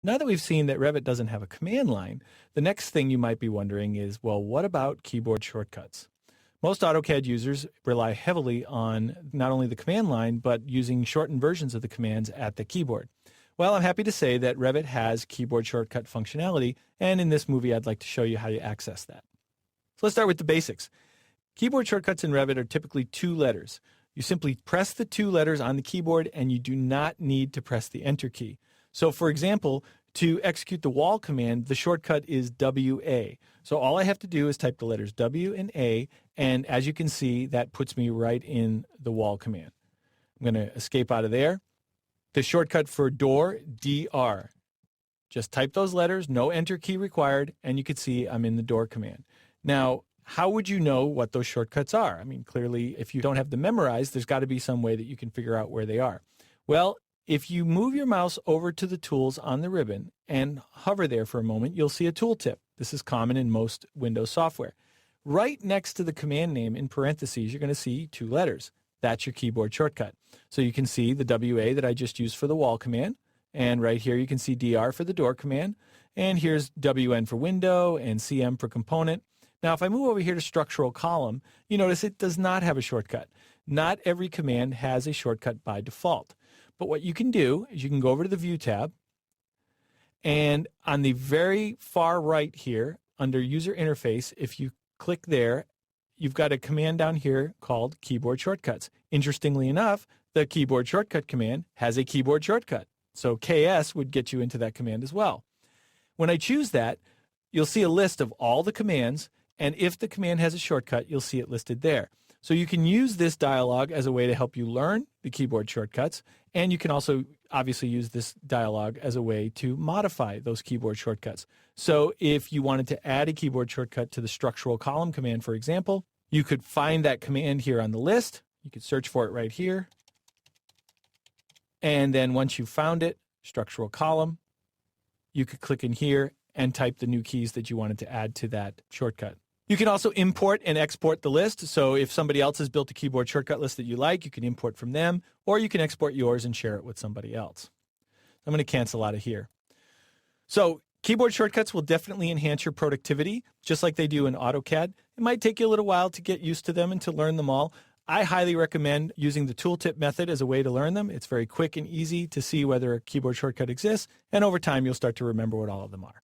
Now that we've seen that Revit doesn't have a command line, the next thing you might be wondering is, well, what about keyboard shortcuts? Most AutoCAD users rely heavily on not only the command line, but using shortened versions of the commands at the keyboard. Well, I'm happy to say that Revit has keyboard shortcut functionality, and in this movie I'd like to show you how you access that. So let's start with the basics. Keyboard shortcuts in Revit are typically 2 letters. You simply press the 2 letters on the keyboard and you do not need to press the Enter key. So for example, to execute the wall command, the shortcut is WA. So all I have to do is type the letters W and A, and as you can see, that puts me right in the wall command. I'm going to escape out of there. The shortcut for door, DR. Just type those letters, no Enter key required, and you can see I'm in the door command. Now, how would you know what those shortcuts are? I mean, clearly, if you don't have them memorized, there's got to be some way that you can figure out where they are. Well, if you move your mouse over to the tools on the ribbon and hover there for a moment, you'll see a tooltip. This is common in most Windows software. Right next to the command name in parentheses, you're going to see 2 letters. That's your keyboard shortcut. So you can see the WA that I just used for the wall command. And right here you can see DR for the door command. And here's WN for window and CM for component. Now, if I move over here to structural column, you notice it does not have a shortcut. Not every command has a shortcut by default. But what you can do is you can go over to the View tab, and on the very far right here, under User Interface, if you click there, you've got a command down here called Keyboard Shortcuts. Interestingly enough, the Keyboard Shortcut command has a keyboard shortcut. So KS would get you into that command as well. When I choose that, you'll see a list of all the commands, and if the command has a shortcut, you'll see it listed there. So you can use this dialog as a way to help you learn the keyboard shortcuts, and you can also obviously use this dialog as a way to modify those keyboard shortcuts. So if you wanted to add a keyboard shortcut to the structural column command, for example, you could find that command here on the list. You could search for it right here. And then once you've found it, structural column, you could click in here and type the new keys that you wanted to add to that shortcut. You can also import and export the list. So if somebody else has built a keyboard shortcut list that you like, you can import from them, or you can export yours and share it with somebody else. I'm going to cancel out of here. So keyboard shortcuts will definitely enhance your productivity, just like they do in AutoCAD. It might take you a little while to get used to them and to learn them all. I highly recommend using the tooltip method as a way to learn them. It's very quick and easy to see whether a keyboard shortcut exists, and over time you'll start to remember what all of them are.